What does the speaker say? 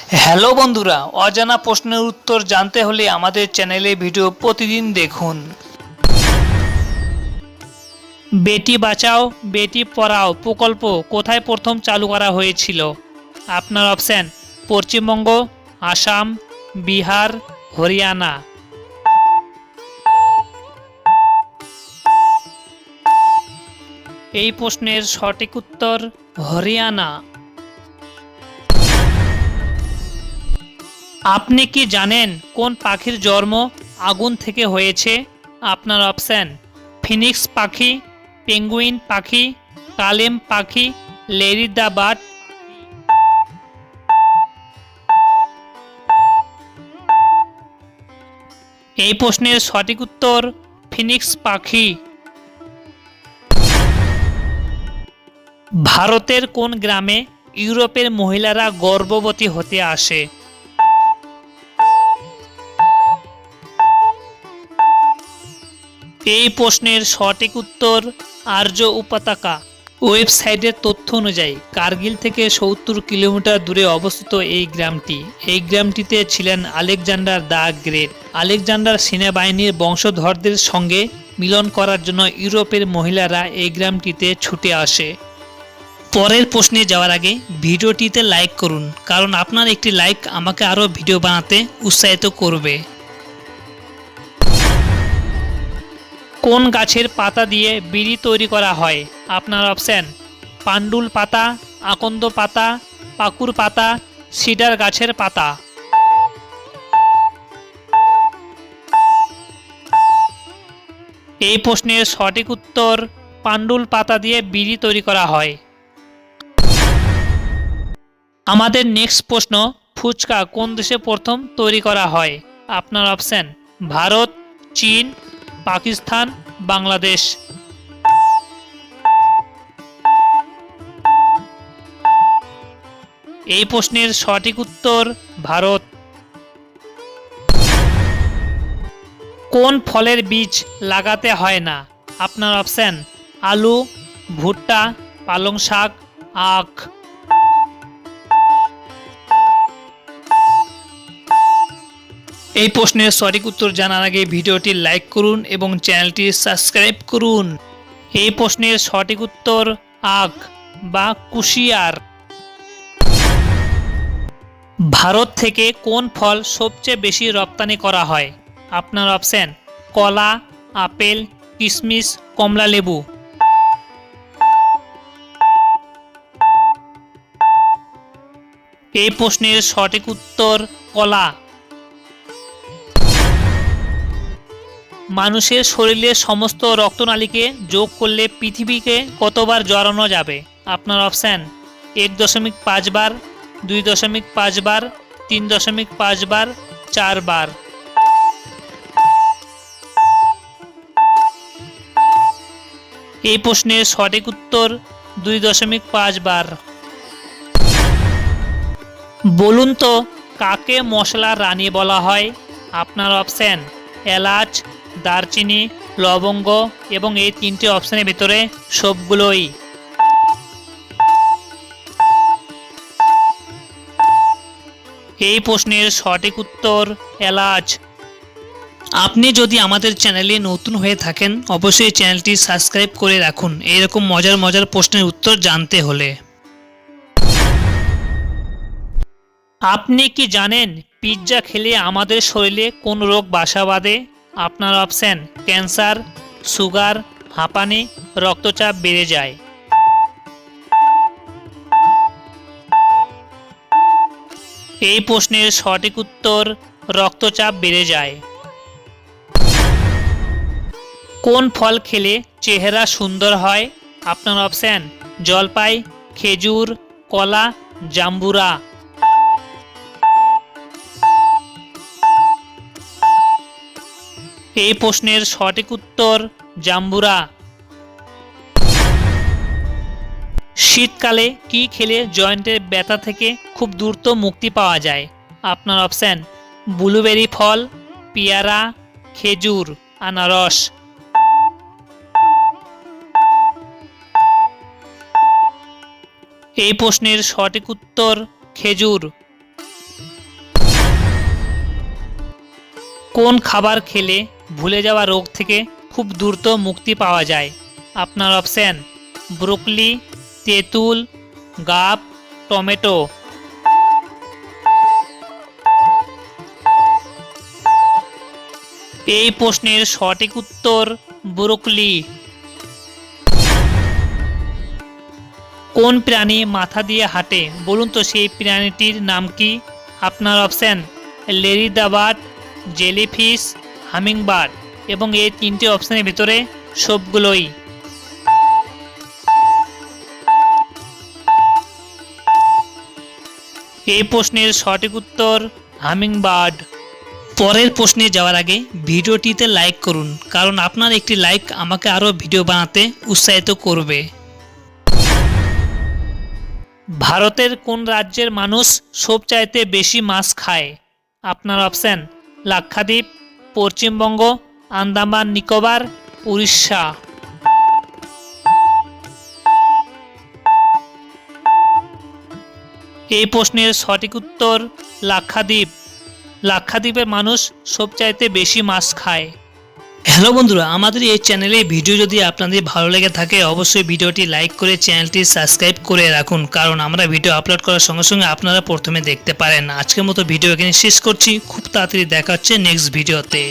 Hello বন্ধুরা, অজানা প্রশ্নের উত্তর জানতে হলে আমাদের চ্যানেলে ভিডিও প্রতিদিন দেখুন। বেটি বাঁচাও বেটি পড়াও প্রকল্প কোথায় প্রথম চালু করা হয়েছিল? আপনার অপশন পশ্চিমবঙ্গ, আসাম, বিহার, হরিয়ানা। এই প্রশ্নের সঠিক উত্তর হরিয়ানা। আপনি কি জানেন কোন পাখির জন্ম আগুন থেকে হয়েছে? আপনার অপশন ফিনিক্স পাখি, পেঙ্গুইন পাখি, কালেম পাখি, লেরি দ্য বার্ড। এই প্রশ্নের সঠিক উত্তর ফিনিক্স পাখি। ভারতের কোন গ্রামে ইউরোপের মহিলারা গর্ভবতী হতে আসে? এই প্রশ্নের সঠিক উত্তর আর্য উপত্যকা। ওয়েবসাইটের তথ্য অনুযায়ী কার্গিল থেকে ৭০ কিলোমিটার দূরে অবস্থিত এই গ্রামটিতে ছিলেন আলেকজান্ডার দ্য গ্রেট। আলেকজান্ডার সেনাবাহিনীর বংশধরদের সঙ্গে মিলন করার জন্য ইউরোপের মহিলারা এই গ্রামটিতে ছুটে আসে। পরের প্রশ্নে যাওয়ার আগে ভিডিওটিতে লাইক করুন, কারণ আপনার একটি লাইক আমাকে আরও ভিডিও বানাতে উৎসাহিত করবে। কোন গাছের পাতা দিয়ে বিড়ি তৈরি করা হয়? আপনার অপশন পান্ডুল পাতা, আকন্দ পাতা, পাকুর পাতা, সিডার গাছের পাতা। এই প্রশ্নের সঠিক উত্তর পান্ডুল পাতা দিয়ে বিড়ি তৈরি করা হয়। আমাদের নেক্সট প্রশ্ন, ফুচকা কোন দেশে প্রথম তৈরি করা হয়? আপনার অপশন ভারত, চীন, পাকিস্তান, বাংলাদেশ। এই প্রশ্নের সঠিক উত্তর ভারত। কোন ফলের বীজ লাগাতে হয় না? আপনার অপশন আলু, ভুট্টা, পালং শাক, আখ। এই প্রশ্নের সঠিক উত্তর জানার আগে ভিডিওটি লাইক করুন এবং চ্যানেলটি সাবস্ক্রাইব করুন। এই প্রশ্নের সঠিক উত্তর আখ বা কুশিয়ার। ভারত থেকে কোন ফল সবচেয়ে বেশি রপ্তানি করা হয়? আপনার অপশন কলা, আপেল, কিশমিশ, কমলা লেবু। এই প্রশ্নের সঠিক উত্তর কলা। মানুষের শরীরের সমস্ত রক্তনালীকে যোগ করলে পৃথিবীকে কতবার জড়ানো যাবে? আপনার অপশন ১.৫ বার, ২.৫ বার, ৩.৫ বার, ৪ বার। এই প্রশ্নের সঠিক উত্তর ২.৫ বার। বলুন তো কাকে মশলার রানী বলা হয়? আপনার অপশন এলাচ, দারচিনি, লবঙ্গ এবং এই তিনটি অপশনের ভিতরে সবগুলোই। এই প্রশ্নের সঠিক উত্তর এলাচ। আপনি যদি আমাদের চ্যানেলে নতুন হয়ে থাকেন অবশ্যই চ্যানেলটি সাবস্ক্রাইব করে রাখুন এরকম মজার মজার প্রশ্নের উত্তর জানতে হলে। আপনি কি জানেন পিৎজা খেলে আমাদের শরীরে কোন রোগ বাসা বাঁধে? আপনার অপশন ক্যান্সার, সুগার, হাঁপানি, রক্তচাপ বেড়ে যায়। এই প্রশ্নের সঠিক উত্তর রক্তচাপ বেড়ে যায়। কোন ফল খেলে চেহারা সুন্দর হয়? আপনার অপশন জলপাই, খেজুর, কলা, জাম্বুরা। এই প্রশ্নের সঠিক উত্তর জাম্বুরা। শীতকালে কি খেলে জয়েন্টের ব্যথা থেকে খুব দ্রুত মুক্তি পাওয়া যায়? আপনার অপশন ব্লুবেরি ফল, পেয়ারা, খেজুর, আনারস। এই প্রশ্নের সঠিক উত্তর খেজুর। কোন খাবার খেলে ভুলে যাওয়া রোগ থেকে খুব দ্রুত মুক্তি পাওয়া যায়? আপনার অপশন ব্রোকলি, তেঁতুল, গাব, টমেটো। এই প্রশ্নের সঠিক উত্তর ব্রোকলি। কোন প্রাণী মাথা দিয়ে হাঁটে? বলুন তো সেই প্রাণীটির নাম কি? আপনার option Larry the bird, jellyfish, hummingbird এবং এই তিনটি অপশনের ভিতরে সবগুলোই। এই প্রশ্নের সঠিক উত্তর হামিংবার্ড। পরের প্রশ্নে যাওয়ার আগে ভিডিওটিতে লাইক করুন, কারণ আপনার একটি লাইক আমাকে আরও ভিডিও বানাতে উৎসাহিত করবে। ভারতের কোন রাজ্যের মানুষ সবচাইতে বেশি মাছ খায়? আপনার অপশন লাক্ষাদ্বীপ, পশ্চিমবঙ্গ, আন্দামান নিকোবর, উড়িষ্যা। এই প্রশ্নের সঠিক উত্তর লাক্ষাদ্বীপ। লাক্ষাদ্বীপের মানুষ সবচাইতে বেশি মাছ খায়। হ্যালো বন্ধুরা, আমাদের এই চ্যানেলে ভিডিও যদি আপনাদের ভালো লেগে থাকে অবশ্যই ভিডিওটি লাইক করে চ্যানেলটি সাবস্ক্রাইব করে রাখুন, কারণ আমরা ভিডিও আপলোড করার সঙ্গে সঙ্গে আপনারা প্রথমে দেখতে পারেন। আজকের মতো ভিডিও এখানে শেষ করছি, খুব তাড়াতাড়ি দেখা হচ্ছে নেক্সট ভিডিওতে।